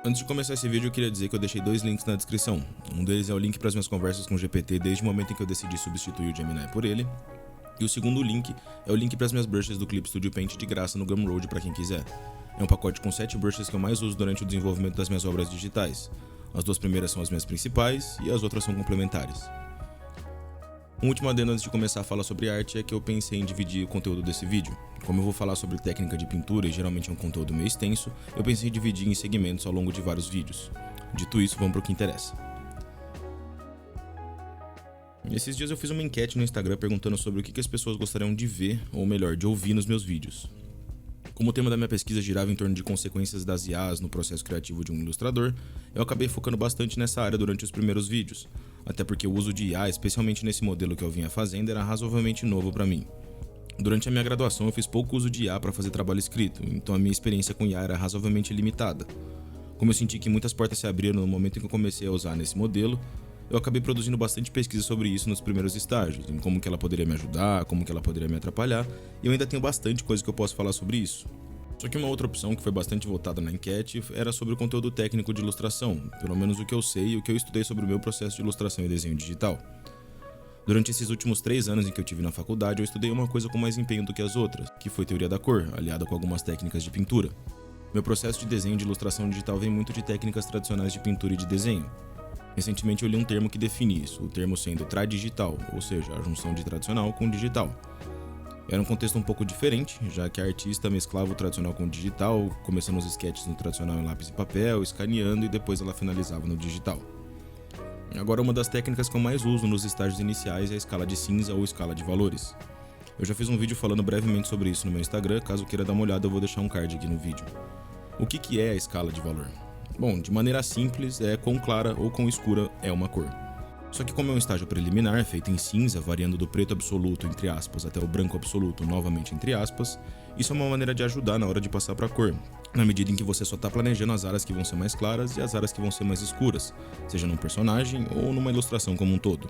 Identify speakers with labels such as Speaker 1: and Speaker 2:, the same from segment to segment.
Speaker 1: Antes de começar esse vídeo eu queria dizer que eu deixei dois links na descrição. Um deles é o link para as minhas conversas com o GPT desde o momento em que eu decidi substituir o Gemini por ele. E o segundo link é o link para as minhas brushes do Clip Studio Paint de graça no Gumroad para quem quiser. É um pacote com 7 brushes que eu mais uso durante o desenvolvimento das minhas obras digitais. As duas primeiras são as minhas principais e as outras são complementares. Um último adendo antes de começar a falar sobre arte é que eu pensei em dividir o conteúdo desse vídeo. Como eu vou falar sobre técnica de pintura e geralmente é um conteúdo meio extenso, eu pensei em dividir em segmentos ao longo de vários vídeos. Dito isso, vamos para o que interessa. Esses dias eu fiz uma enquete no Instagram perguntando sobre o que as pessoas gostariam de ver, ou melhor, de ouvir nos meus vídeos. Como o tema da minha pesquisa girava em torno de consequências das IAs no processo criativo de um ilustrador, eu acabei focando bastante nessa área durante os primeiros vídeos, até porque o uso de IA, especialmente nesse modelo que eu vinha fazendo, era razoavelmente novo para mim. Durante a minha graduação eu fiz pouco uso de IA para fazer trabalho escrito, então a minha experiência com IA era razoavelmente limitada. Como eu senti que muitas portas se abriram no momento em que eu comecei a usar nesse modelo, eu acabei produzindo bastante pesquisa sobre isso nos primeiros estágios, em como que ela poderia me ajudar, como que ela poderia me atrapalhar, e eu ainda tenho bastante coisa que eu posso falar sobre isso. Só que uma outra opção que foi bastante votada na enquete era sobre o conteúdo técnico de ilustração, pelo menos o que eu sei e o que eu estudei sobre o meu processo de ilustração e desenho digital. Durante esses últimos 3 anos em que eu tive na faculdade, eu estudei uma coisa com mais empenho do que as outras, que foi teoria da cor, aliada com algumas técnicas de pintura. Meu processo de desenho e de ilustração digital vem muito de técnicas tradicionais de pintura e de desenho. Recentemente eu li um termo que define isso, o termo sendo tradigital, ou seja, a junção de tradicional com digital. Era um contexto um pouco diferente, já que a artista mesclava o tradicional com o digital, começando os sketches no tradicional em lápis e papel, escaneando e depois ela finalizava no digital. Agora, uma das técnicas que eu mais uso nos estágios iniciais é a escala de cinza ou escala de valores. Eu já fiz um vídeo falando brevemente sobre isso no meu Instagram, caso queira dar uma olhada eu vou deixar um card aqui no vídeo. O que é a escala de valor? Bom, de maneira simples, é quão clara ou quão escura é uma cor. Só que como é um estágio preliminar, feito em cinza, variando do preto absoluto, entre aspas, até o branco absoluto, novamente entre aspas, isso é uma maneira de ajudar na hora de passar para a cor, na medida em que você só está planejando as áreas que vão ser mais claras e as áreas que vão ser mais escuras, seja num personagem ou numa ilustração como um todo.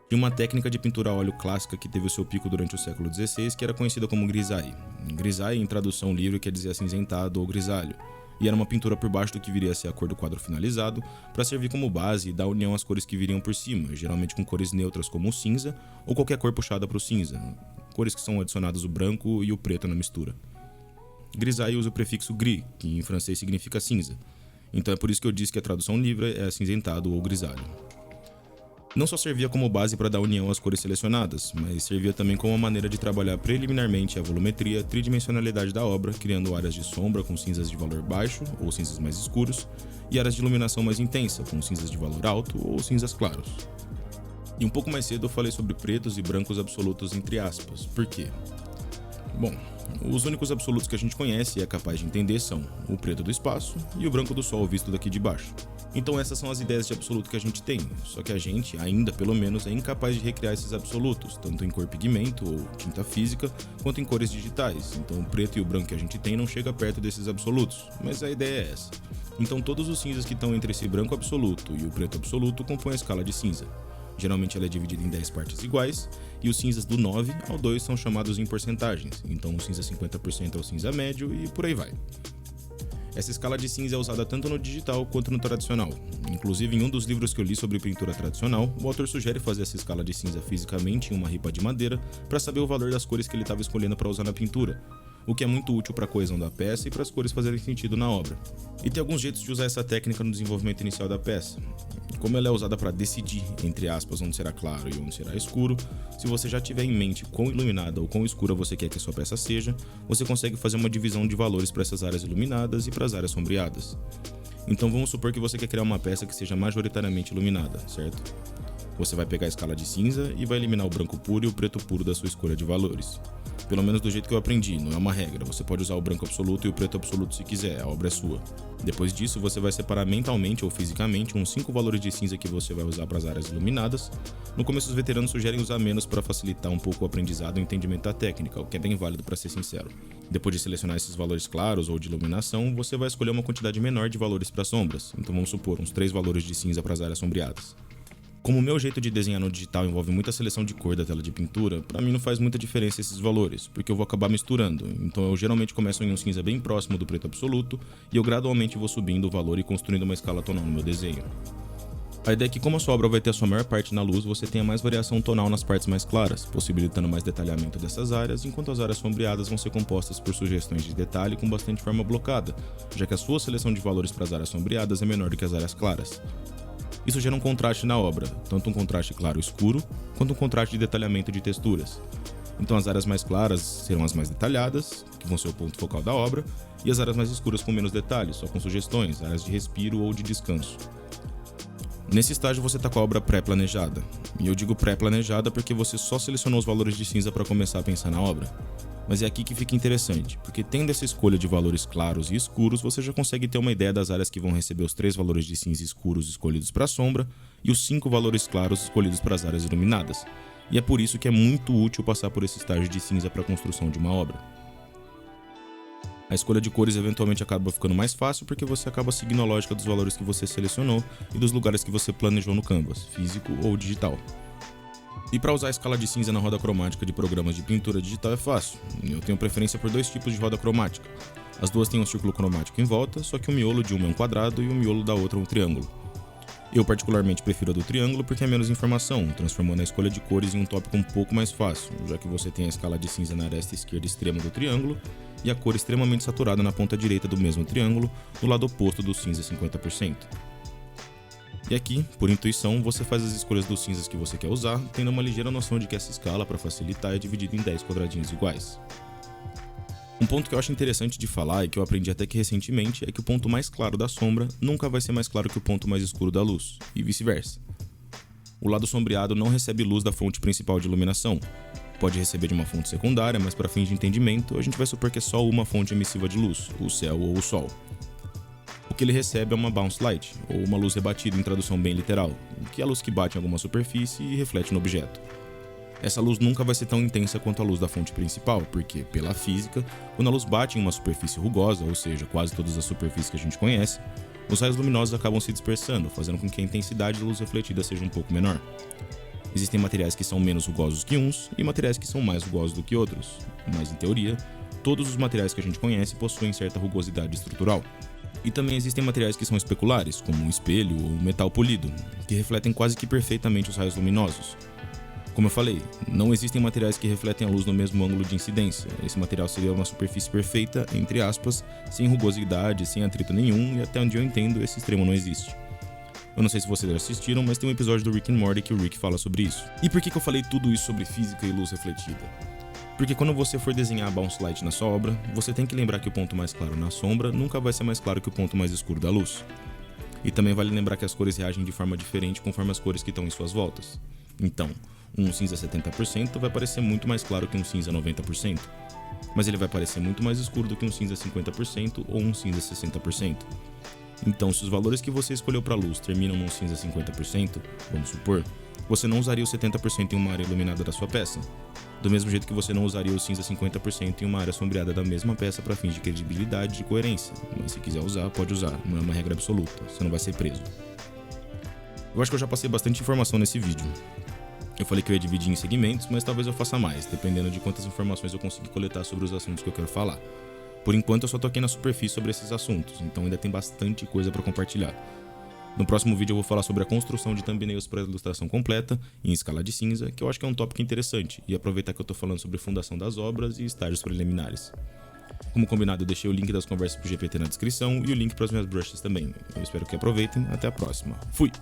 Speaker 1: Tinha uma técnica de pintura a óleo clássica que teve o seu pico durante o século XVI, que era conhecida como grisaille. Grisaille, em tradução livre, quer dizer acinzentado ou grisalho. E era uma pintura por baixo do que viria a ser a cor do quadro finalizado, para servir como base e dar união às cores que viriam por cima, geralmente com cores neutras como o cinza, ou qualquer cor puxada para o cinza, cores que são adicionadas o branco e o preto na mistura. Grisaille usa o prefixo gris, que em francês significa cinza, então é por isso que eu disse que a tradução livre é acinzentado ou grisalho. Não só servia como base para dar união às cores selecionadas, mas servia também como uma maneira de trabalhar preliminarmente a volumetria e a tridimensionalidade da obra, criando áreas de sombra com cinzas de valor baixo ou cinzas mais escuros, e áreas de iluminação mais intensa, com cinzas de valor alto ou cinzas claros. E um pouco mais cedo eu falei sobre pretos e brancos absolutos entre aspas. Por quê? Bom, os únicos absolutos que a gente conhece e é capaz de entender são o preto do espaço e o branco do sol visto daqui de baixo. Então essas são as ideias de absoluto que a gente tem, só que a gente, ainda pelo menos, é incapaz de recriar esses absolutos, tanto em cor pigmento ou tinta física, quanto em cores digitais. Então o preto e o branco que a gente tem não chega perto desses absolutos, mas a ideia é essa. Então todos os cinzas que estão entre esse branco absoluto e o preto absoluto compõem a escala de cinza. Geralmente ela é dividida em 10 partes iguais, e os cinzas do 9 ao 2 são chamados em porcentagens, então o cinza 50% é o cinza médio e por aí vai. Essa escala de cinza é usada tanto no digital quanto no tradicional. Inclusive, em um dos livros que eu li sobre pintura tradicional, o autor sugere fazer essa escala de cinza fisicamente em uma ripa de madeira para saber o valor das cores que ele estava escolhendo para usar na pintura, o que é muito útil para a coesão da peça e para as cores fazerem sentido na obra. E tem alguns jeitos de usar essa técnica no desenvolvimento inicial da peça. Como ela é usada para decidir, entre aspas, onde será claro e onde será escuro, se você já tiver em mente quão iluminada ou quão escura você quer que a sua peça seja, você consegue fazer uma divisão de valores para essas áreas iluminadas e para as áreas sombreadas. Então vamos supor que você quer criar uma peça que seja majoritariamente iluminada, certo? Você vai pegar a escala de cinza e vai eliminar o branco puro e o preto puro da sua escolha de valores. Pelo menos do jeito que eu aprendi, não é uma regra, você pode usar o branco absoluto e o preto absoluto se quiser, a obra é sua. Depois disso, você vai separar mentalmente ou fisicamente uns 5 valores de cinza que você vai usar para as áreas iluminadas. No começo, os veteranos sugerem usar menos para facilitar um pouco o aprendizado e o entendimento da técnica, o que é bem válido para ser sincero. Depois de selecionar esses valores claros ou de iluminação, você vai escolher uma quantidade menor de valores para sombras, então vamos supor uns 3 valores de cinza para as áreas sombreadas. Como o meu jeito de desenhar no digital envolve muita seleção de cor da tela de pintura, pra mim não faz muita diferença esses valores, porque eu vou acabar misturando, então eu geralmente começo em um cinza bem próximo do preto absoluto e eu gradualmente vou subindo o valor e construindo uma escala tonal no meu desenho. A ideia é que, como a sua obra vai ter a sua maior parte na luz, você tenha mais variação tonal nas partes mais claras, possibilitando mais detalhamento dessas áreas, enquanto as áreas sombreadas vão ser compostas por sugestões de detalhe com bastante forma blocada, já que a sua seleção de valores para as áreas sombreadas é menor do que as áreas claras. Isso gera um contraste na obra, tanto um contraste claro-escuro, quanto um contraste de detalhamento de texturas. Então as áreas mais claras serão as mais detalhadas, que vão ser o ponto focal da obra, e as áreas mais escuras com menos detalhes, só com sugestões, áreas de respiro ou de descanso. Nesse estágio você está com a obra pré-planejada, e eu digo pré-planejada porque você só selecionou os valores de cinza para começar a pensar na obra. Mas é aqui que fica interessante, porque tendo essa escolha de valores claros e escuros, você já consegue ter uma ideia das áreas que vão receber os 3 valores de cinza escuros escolhidos para a sombra e os 5 valores claros escolhidos para as áreas iluminadas. E é por isso que é muito útil passar por esse estágio de cinza para a construção de uma obra. A escolha de cores eventualmente acaba ficando mais fácil porque você acaba seguindo a lógica dos valores que você selecionou e dos lugares que você planejou no canvas, físico ou digital. E para usar a escala de cinza na roda cromática de programas de pintura digital é fácil. Eu tenho preferência por 2 tipos de roda cromática. As duas têm um círculo cromático em volta, só que o miolo de uma é um quadrado e o miolo da outra é um triângulo. Eu particularmente prefiro a do triângulo porque é menos informação, transformando a escolha de cores em um tópico um pouco mais fácil, já que você tem a escala de cinza na aresta esquerda extrema do triângulo e a cor extremamente saturada na ponta direita do mesmo triângulo, no lado oposto do cinza 50%. E aqui, por intuição, você faz as escolhas dos cinzas que você quer usar, tendo uma ligeira noção de que essa escala, para facilitar, é dividida em 10 quadradinhos iguais. Um ponto que eu acho interessante de falar e que eu aprendi até que recentemente é que o ponto mais claro da sombra nunca vai ser mais claro que o ponto mais escuro da luz, e vice-versa. O lado sombreado não recebe luz da fonte principal de iluminação. Pode receber de uma fonte secundária, mas para fins de entendimento, a gente vai supor que é só uma fonte emissiva de luz, o céu ou o sol. O que ele recebe é uma bounce light, ou uma luz rebatida em tradução bem literal, que é a luz que bate em alguma superfície e reflete no objeto. Essa luz nunca vai ser tão intensa quanto a luz da fonte principal, porque, pela física, quando a luz bate em uma superfície rugosa, ou seja, quase todas as superfícies que a gente conhece, os raios luminosos acabam se dispersando, fazendo com que a intensidade da luz refletida seja um pouco menor. Existem materiais que são menos rugosos que uns e materiais que são mais rugosos do que outros, mas, em teoria, todos os materiais que a gente conhece possuem certa rugosidade estrutural. E também existem materiais que são especulares, como um espelho ou metal polido, que refletem quase que perfeitamente os raios luminosos. Como eu falei, não existem materiais que refletem a luz no mesmo ângulo de incidência. Esse material seria uma superfície perfeita, entre aspas, sem rugosidade, sem atrito nenhum, e até onde eu entendo, esse extremo não existe. Eu não sei se vocês já assistiram, mas tem um episódio do Rick and Morty que o Rick fala sobre isso. E por que eu falei tudo isso sobre física e luz refletida? Porque quando você for desenhar a bounce light na sua obra, você tem que lembrar que o ponto mais claro na sombra nunca vai ser mais claro que o ponto mais escuro da luz. E também vale lembrar que as cores reagem de forma diferente conforme as cores que estão em suas voltas. Então, um cinza 70% vai parecer muito mais claro que um cinza 90%, mas ele vai parecer muito mais escuro do que um cinza 50% ou um cinza 60%. Então, se os valores que você escolheu para a luz terminam num cinza 50%, vamos supor, você não usaria o 70% em uma área iluminada da sua peça. Do mesmo jeito que você não usaria o cinza 50% em uma área sombreada da mesma peça para fins de credibilidade e de coerência, mas se quiser usar, pode usar, não é uma regra absoluta, você não vai ser preso. Eu acho que eu já passei bastante informação nesse vídeo. Eu falei que eu ia dividir em segmentos, mas talvez eu faça mais, dependendo de quantas informações eu conseguir coletar sobre os assuntos que eu quero falar. Por enquanto eu só toquei na superfície sobre esses assuntos, então ainda tem bastante coisa para compartilhar. No próximo vídeo eu vou falar sobre a construção de thumbnails para ilustração completa, em escala de cinza, que eu acho que é um tópico interessante, e aproveitar que eu tô falando sobre fundação das obras e estágios preliminares. Como combinado, eu deixei o link das conversas pro GPT na descrição e o link para as minhas brushes também. Eu espero que aproveitem, até a próxima. Fui!